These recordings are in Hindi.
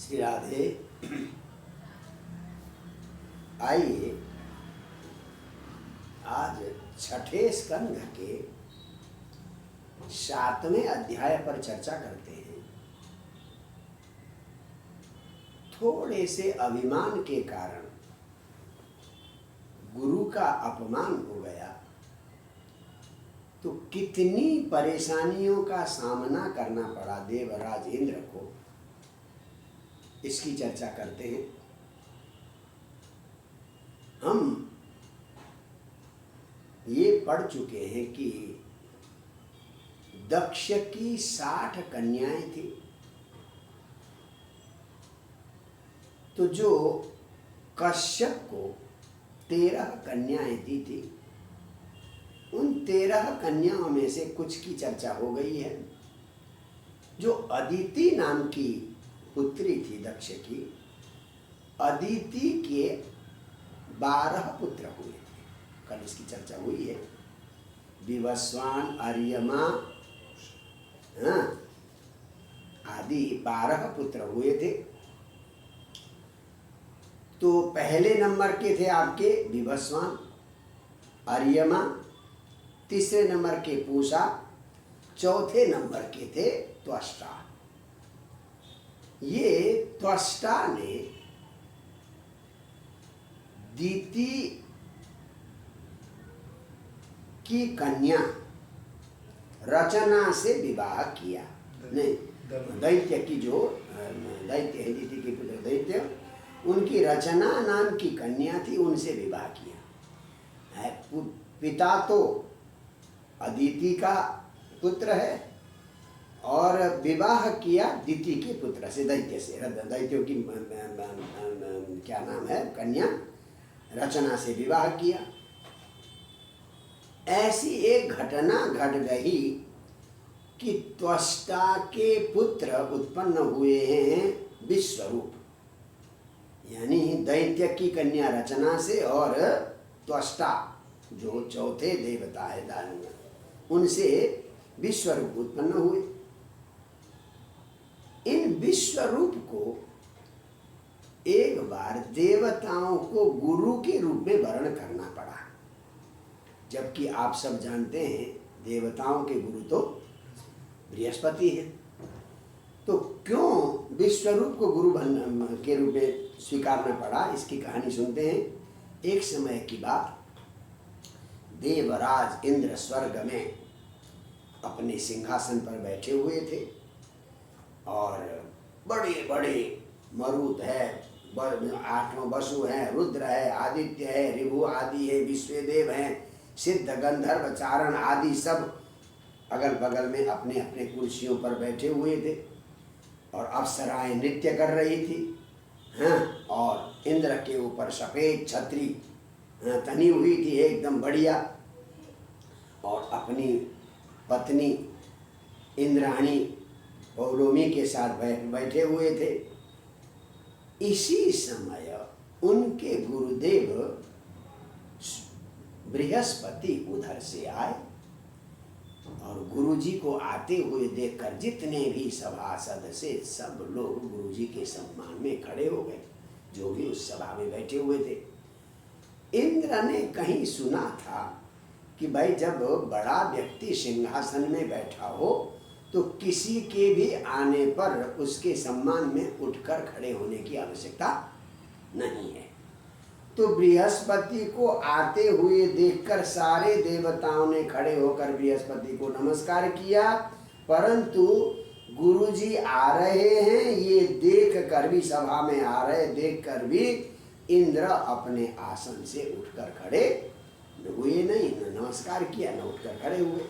श्री राधे। आइए आज छठे स्कंध के 7वें अध्याय पर चर्चा करते हैं। थोड़े से अभिमान के कारण गुरु का अपमान हो गया तो कितनी परेशानियों का सामना करना पड़ा देवराज इंद्र को, इसकी चर्चा करते हैं। हम ये पढ़ चुके हैं कि दक्ष की 60 कन्याएं थी, तो जो कश्यप को 13 कन्याएं दी थी, उन 13 कन्याओं में से कुछ की चर्चा हो गई है। जो अदिति नाम की पुत्री थी दक्ष की, अदिति के 12 पुत्र हुए थे, कल इसकी चर्चा हुई है। विवस्वान, अर्यमा आदि 12 पुत्र हुए थे। तो पहले नंबर के थे आपके विवस्वान, अर्यमा, तीसरे नंबर के पूषा, चौथे नंबर के थे त्वष्टा। ये त्वष्टा ने दीति की कन्या रचना से विवाह किया। नहीं, दैत्य की जो दैत्य है, दीति के पुत्र दैत्य, उनकी रचना नाम की कन्या थी, उनसे विवाह किया। पिता तो अदिति का पुत्र है और विवाह किया दिति के पुत्र से, दैत्य से। दैत्यों की क्या नाम है, कन्या रचना से विवाह किया। ऐसी एक घटना घट गई कि त्वष्टा के पुत्र उत्पन्न हुए हैं विश्वरूप, यानी दैत्य की कन्या रचना से और त्वष्टा जो चौथे देवता है दानव, उनसे विश्वरूप उत्पन्न हुए। इन विश्वरूप को एक बार देवताओं को गुरु के रूप में वर्ण करना पड़ा, जबकि आप सब जानते हैं देवताओं के गुरु तो बृहस्पति है। तो क्यों विश्वरूप को गुरु के रूप में स्वीकारना पड़ा, इसकी कहानी सुनते हैं। एक समय की बात, देवराज इंद्र स्वर्ग में अपने सिंहासन पर बैठे हुए थे और बड़े बड़े मरुत है, 8 वसु हैं, रुद्र है, आदित्य है, ऋभु आदि है, विश्वदेव हैं, सिद्ध गंधर्व चारण आदि सब अगल बगल में अपने अपने कुर्सियों पर बैठे हुए थे और अप्सराएं नृत्य कर रही थी। और इंद्र के ऊपर सफेद छतरी तनी हुई थी एकदम बढ़िया, और अपनी पत्नी इंद्राणी पौलोमी के साथ बैठे हुए थे। इसी समय उनके गुरुदेव बृहस्पति उधर से आए और गुरुजी को आते हुए देखकर जितने भी सभासद से सब लोग गुरुजी के सम्मान में खड़े हो गए, जो भी उस सभा में बैठे हुए थे। इंद्र ने कहीं सुना था कि भाई जब बड़ा व्यक्ति सिंहासन में बैठा हो तो किसी के भी आने पर उसके सम्मान में उठकर खड़े होने की आवश्यकता नहीं है। तो बृहस्पति को आते हुए देखकर सारे देवताओं ने खड़े होकर बृहस्पति को नमस्कार किया, परंतु गुरुजी आ रहे हैं ये देख कर भी, सभा में आ रहे देख कर भी इंद्र अपने आसन से उठकर खड़े हुए नहीं, न नमस्कार किया न उठकर खड़े हुए।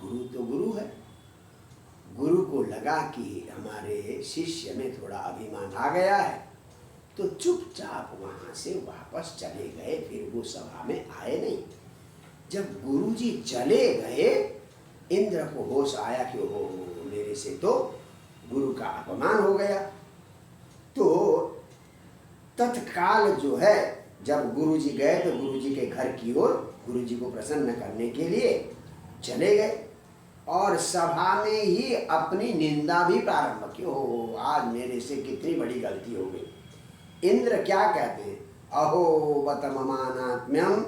गुरु तो गुरु है। गुरु को लगा कि हमारे शिष्य में थोड़ा अभिमान आ गया है, तो चुपचाप वहां से वापस चले गए, फिर वो सभा में आए नहीं। जब गुरुजी चले गए, इंद्र को होश आया कि ओहो मेरे से तो गुरु का अपमान हो गया। तो तत्काल जो है, जब गुरुजी गए तो गुरुजी के घर की ओर गुरुजी को प्रसन्न करने के लिए चले गए और सभा में ही अपनी निंदा भी प्रारंभ की। हो, आज मेरे से कितनी बड़ी गलती हो गई। इंद्र क्या कहते हैं, अहो बत ममानात्म्यम,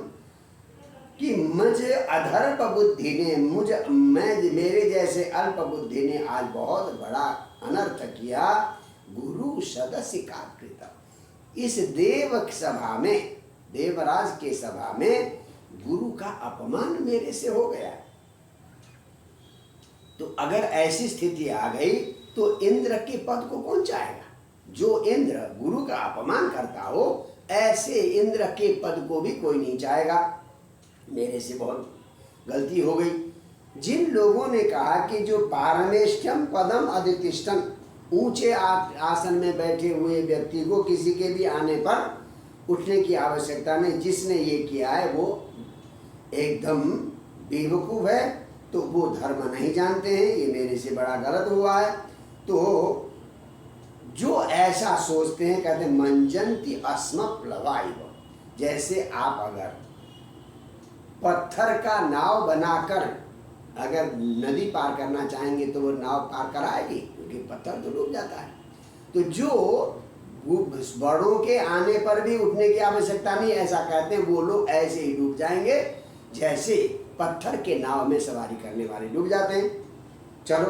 कि मुझ अधर्प बुद्धि ने, मेरे जैसे अल्प बुद्धि ने आज बहुत बड़ा अनर्थ किया। गुरु सदस्य का कृत, इस देव सभा में, देवराज के सभा में गुरु का अपमान मेरे से हो गया। तो अगर ऐसी स्थिति आ गई तो इंद्र के पद को कौन चाहेगा? जो इंद्र गुरु का अपमान करता हो, ऐसे इंद्र के पद को भी कोई नहीं चाहेगा। मेरे से बहुत गलती हो गई। जिन लोगों ने कहा कि जो पारमेष्ठ्यम पदम अधितिष्ठन, ऊंचे आसन में बैठे हुए व्यक्ति को किसी के भी आने पर उठने की आवश्यकता नहीं, जिसने ये किया है वो एकदम बेवकूफ है, तो वो धर्म नहीं जानते हैं। ये मेरे से बड़ा गलत हुआ है। तो जो ऐसा सोचते हैं, कहते हैं मंजंती अस्म प्लवाइव, जैसे आप अगर पत्थर का नाव बनाकर अगर नदी पार करना चाहेंगे तो वो नाव पार कराएगी, क्योंकि पत्थर तो डूब जाता है। तो जो बड़ों के आने पर भी उठने की आवश्यकता नहीं, ऐसा कहते हैं, वो लोग ऐसे ही डूब जाएंगे जैसे पत्थर के नाव में सवारी करने वाले डूब जाते हैं। चलो,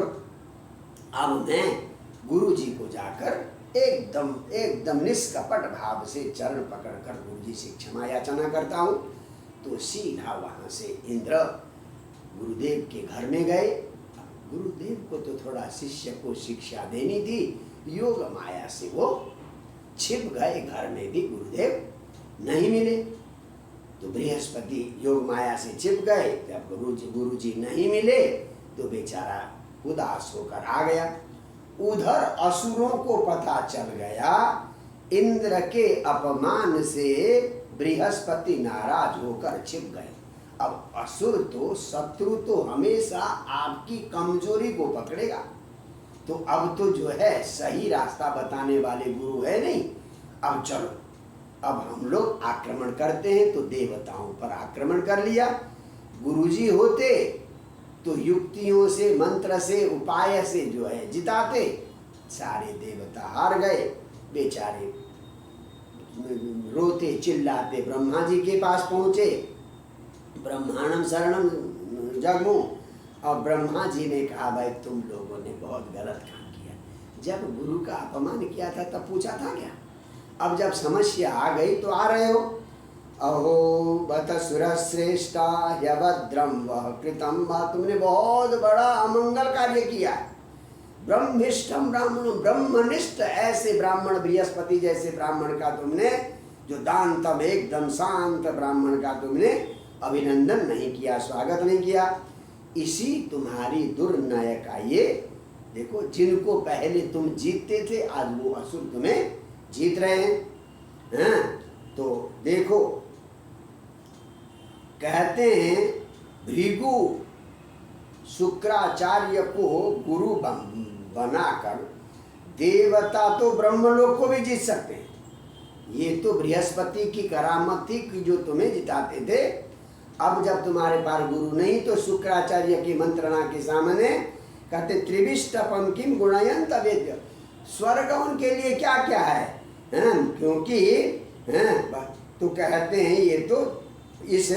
अब मैं गुरु जी को जाकर एकदम निष्कपट भाव से चरण पकड़कर गुरु जी से क्षमा याचना करता हूँ। तो सीधा वहाँ से इंद्र गुरुदेव के घर में गए। गुरुदेव को तो थोड़ा शिष्य को शिक्षा देनी थी, योग माया से वो छिप गए। घर में भी गुरुदेव नहीं मिले। तो बृहस्पति योग माया से छिप गए। जब गुरु जी नहीं मिले तो बेचारा उदास होकर आ गया। उधर असुरों को पता चल गया इंद्र के अपमान से बृहस्पति नाराज होकर छिप गए। अब असुर तो, शत्रु तो हमेशा आपकी कमजोरी को पकड़ेगा। तो अब तो जो है सही रास्ता बताने वाले गुरु है नहीं। अब चलो, अब हम लोग आक्रमण करते हैं। तो देवताओं पर आक्रमण कर लिया। गुरुजी होते तो युक्तियों से, मंत्र से, उपाय से जो है जिताते। सारे देवता हार गए। बेचारे रोते चिल्लाते ब्रह्मा जी के पास पहुंचे। ब्रह्मांडम शरणम जगमु। और ब्रह्मा जी ने कहा, भाई तुम लोगों ने बहुत गलत काम किया। जब गुरु का अपमान किया था तब पूछा था क्या? अब जब समस्या आ गई तो आ रहे हो। अहो बत सुर श्रेष्ठा यभद्रम वह कृतम, तुमने बहुत बड़ा अमंगल कार्य किया। ब्रह्मिष्ठम ब्राह्मण, ब्रह्मनिष्ठ ऐसे ब्राह्मण, बृहस्पति जैसे ब्राह्मण का तुमने, जो दानतम एकदम शांत ब्राह्मण का तुमने अभिनंदन नहीं किया, स्वागत नहीं किया। इसी तुम्हारी दुर्नय का ये देखो, जिनको पहले तुम जीतते थे आज वो असुर तुम्हें जीत रहे हैं। तो देखो, कहते हैं भृगु शुक्राचार्य को गुरु बनाकर देवता तो ब्रह्मलोक को भी जीत सकते हैं। ये तो बृहस्पति की करामत थी कि जो तुम्हें जिताते थे। अब जब तुम्हारे पास गुरु नहीं तो शुक्राचार्य की मंत्रणा के सामने कहते त्रिविष्टपम किम गुणयंत वेद्य, स्वर्ग उनके लिए क्या क्या है, क्योंकि तो कहते हैं ये तो इस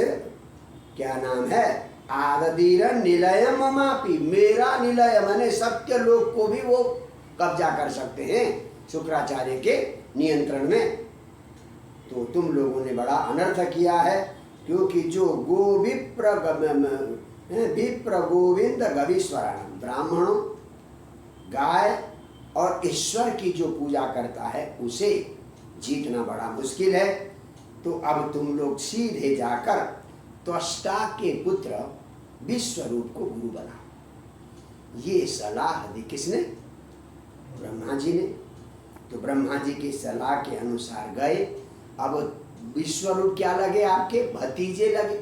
क्या नाम है, आददीर निलयम ममापि, मेरा निलय माने सत्य लोक को भी वो कब्जा कर सकते हैं शुक्राचार्य के नियंत्रण में। तो तुम लोगों ने बड़ा अनर्थ किया है, क्योंकि जो विप्र गोविंद गवीश्वराणम, ब्राह्मणों गाय और ईश्वर की जो पूजा करता है उसे जीतना बड़ा मुश्किल है। तो अब तुम लोग सीधे जाकर त्वष्टा के पुत्र विश्वरूप को गुरु बनाओ। ये सलाह दी किसने? ब्रह्मा जी ने। तो ब्रह्मा जी की सलाह के अनुसार गए। अब विश्वरूप क्या लगे? आपके भतीजे लगे,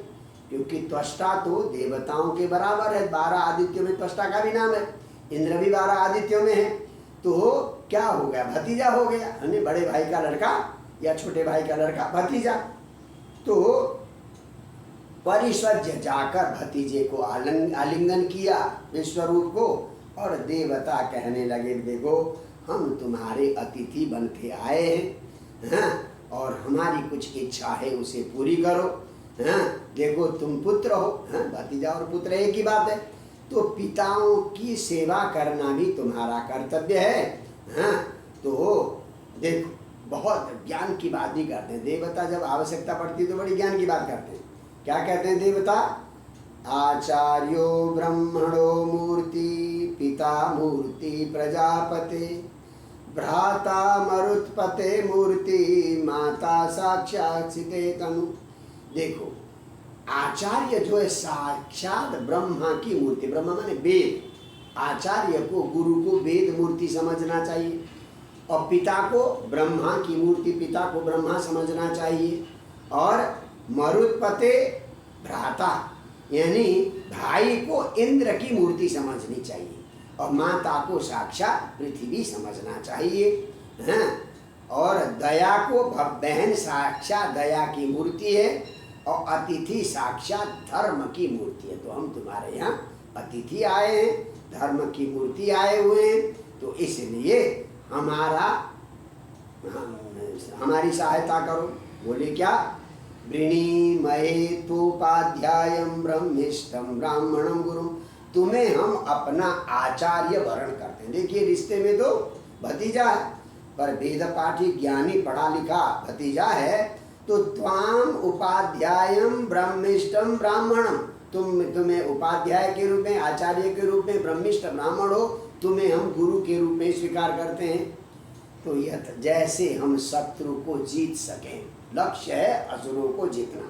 क्योंकि त्वष्टा तो देवताओं के बराबर है। 12 आदित्यों में त्वष्टा का भी नाम है, इंद्र भी 12 आदित्यों में है। तो क्या हो गया? भतीजा हो गया, यानी बड़े भाई का लड़का या छोटे भाई का लड़का भतीजा। तो परिषज्य जाकर भतीजे को आलिंगन किया विश्वरूप को, और देवता कहने लगे देखो हम तुम्हारे अतिथि बन के आए हैं, हाँ, और हमारी कुछ इच्छा है उसे पूरी करो। हाँ, देखो तुम पुत्र हो, हाँ, भतीजा और पुत्र एक ही बात है, तो पिताओं की सेवा करना भी तुम्हारा कर्तव्य है। हाँ, तो देखो बहुत ज्ञान की बात भी करते हैं देवता, जब आवश्यकता पड़ती है तो बड़ी ज्ञान की बात करते हैं। क्या कहते हैं देवता? आचार्यो ब्रह्मणो मूर्ति पिता मूर्ति प्रजापते भ्राता मरुत्पते मूर्ति माता साक्षात सिते तनु। देखो आचार्य जो है साक्षात ब्रह्मा की मूर्ति, ब्रह्मा माने वेद, आचार्य को गुरु को वेद मूर्ति समझना चाहिए, और पिता को ब्रह्मा की मूर्ति, पिता को ब्रह्मा समझना चाहिए, और मरुत्पते भ्राता यानी भाई को इंद्र की मूर्ति समझनी चाहिए, और माता को साक्षात पृथ्वी समझना चाहिए। हाँ, और दया को बहन साक्षात दया की मूर्ति है, और अतिथि साक्षात धर्म की मूर्ति है। तो हम तुम्हारे यहाँ अतिथि आए हैं, धर्म की मूर्ति आए हुए हैं, तो इसलिए हमारी सहायता करो। बोले क्या? वृणीमहे तोपाध्यायं ब्रह्मिष्ठं ब्राह्मणं गुरुं, तुम्हें हम अपना आचार्य वर्ण करते हैं। देखिए रिश्ते में तो भतीजा है, पर वेद पाठी ज्ञानी पढ़ा लिखा भतीजा है, तो त्वाम उपाध्यायं ब्रह्मिष्ठं ब्राह्मणं, तुम्हें उपाध्याय के रूप में, आचार्य के रूप में, ब्रह्मिष्ठ ब्राह्मण हो, तुम्हें हम गुरु के रूप में स्वीकार करते हैं। तो यह जैसे हम शत्रु को जीत सकें, लक्ष्य है असुरों को जीतना।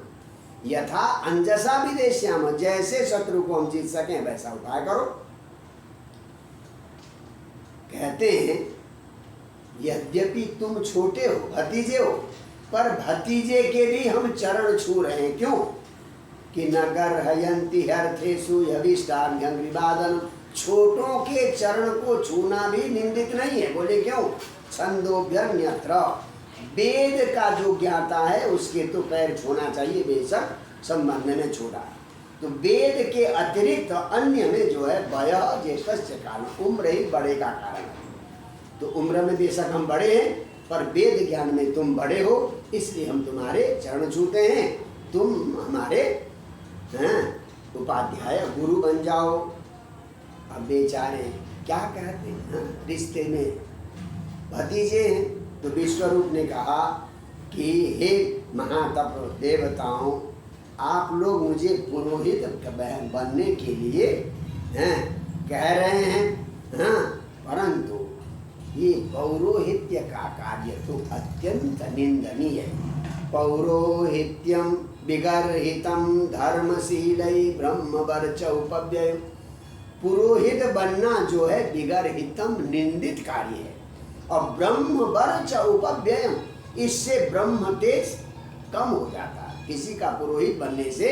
यथा अंजसा विदेश्याम, जैसे शत्रु को हम जीत सकें वैसा उपाय करो। कहते हैं यद्यपि तुम छोटे हो, भतीजे हो, पर भतीजे के भी हम चरण छू रहे हैं। क्यों? कि नगर हयंती हर्थेषु यविष्टाभ्यं विवादन, छोटों के चरण को छूना भी निंदित नहीं है। बोले क्यों? छंदोभ्यन्यत्र, वेद का जो ज्ञाता है उसके तो पैर छूना चाहिए, बेशक संबंध में छोड़ा। तो वेद के अतिरिक्त अन्य में जो है वयः ज्येष्ठस्य कारण, उम्र ही बड़े का कारण है। तो उम्र में बेशक हम बड़े हैं, पर वेद ज्ञान में तुम बड़े हो, इसलिए हम तुम्हारे चरण छूते हैं, तुम हमारे उपाध्याय गुरु बन जाओ। अब बेचारे क्या कहते हैं, रिश्ते में भतीजे हैं, तो विश्वरूप ने कहा कि हे महातप देवताओं, आप लोग मुझे पुरोहित बनने के लिए कह रहे हैं, परंतु ये पौरोहित्य का कार्य तो अत्यंत निंदनीय है। पौरोहित्यम विगर्हितम धर्मशीलै ब्रह्मवर्च उपव्यय, पुरोहित बनना जो है विगर्हितम निंदित कार्य है, और ब्रह्मवर्च उपव्यय, इससे ब्रह्म तेज कम हो जाता है। किसी का पुरोहित बनने से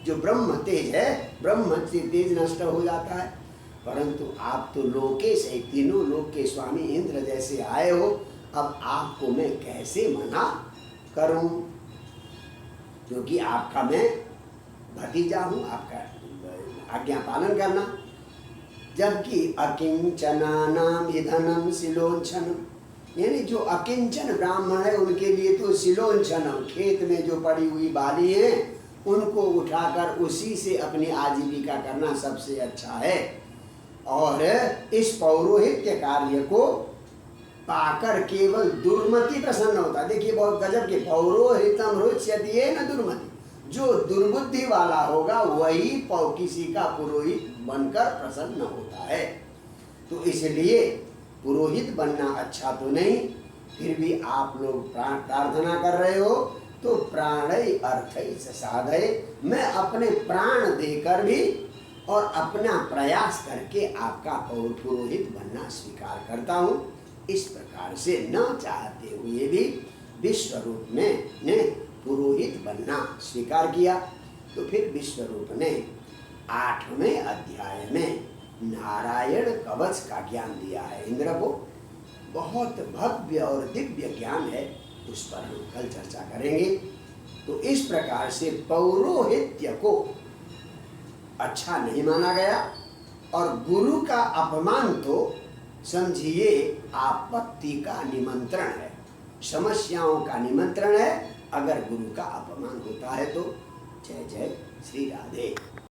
जो ब्रह्म तेज है, ब्रह्म तेज नष्ट हो जाता है। परंतु आप तो लोकेश है, तीनों लोक के स्वामी इंद्र जैसे आए हो, अब आपको मैं कैसे मना करूं? क्योंकि आपका मैं भतीजा हूं, आपका आज्ञा पालन करना। जबकि अकिंचनानाम इधनम सिलोंछनम, यानी जो अकिंचन ब्राह्मण है उनके लिए तो सिलोंछनम, खेत में जो पड़ी हुई बाली है उनको उठाकर उसी से अपनी आजीविका करना सबसे अच्छा है। और इस पौरोहित्य कार्य को पाकर केवल दुर्मति प्रसन्न होता। देखिए बहुत गजब के, पौरोहितम रुच्यति न दुर्मति, जो दुर्बुद्धि वाला होगा वही किसी का पुरोहित बनकर प्रसन्न होता है। तो इसलिए पुरोहित बनना अच्छा तो नहीं, फिर भी आप लोग प्रार्थना कर रहे हो, तो प्राणै अर्थै साधय, मैं अपने प्राण देकर भी और अपना प्रयास करके आपका पुरोहित बनना स्वीकार करता हूँ। इस प्रकार से न चाहते हुए भी विश्वरूप ने पुरोहित बनना स्वीकार किया। तो फिर विश्वरूप ने 8वें अध्याय में नारायण कवच का ज्ञान दिया है इंद्र को। बहुत भव्य और दिव्य ज्ञान है, उस पर हम कल चर्चा करेंगे। तो इस प्रकार से पौरोहित्य को अच्छा नहीं माना गया और गुरु का अपमान तो समझिए आपत्ति का निमंत्रण है, समस्याओं का निमंत्रण है अगर गुरु का अपमान होता है तो। जय जय श्री राधे।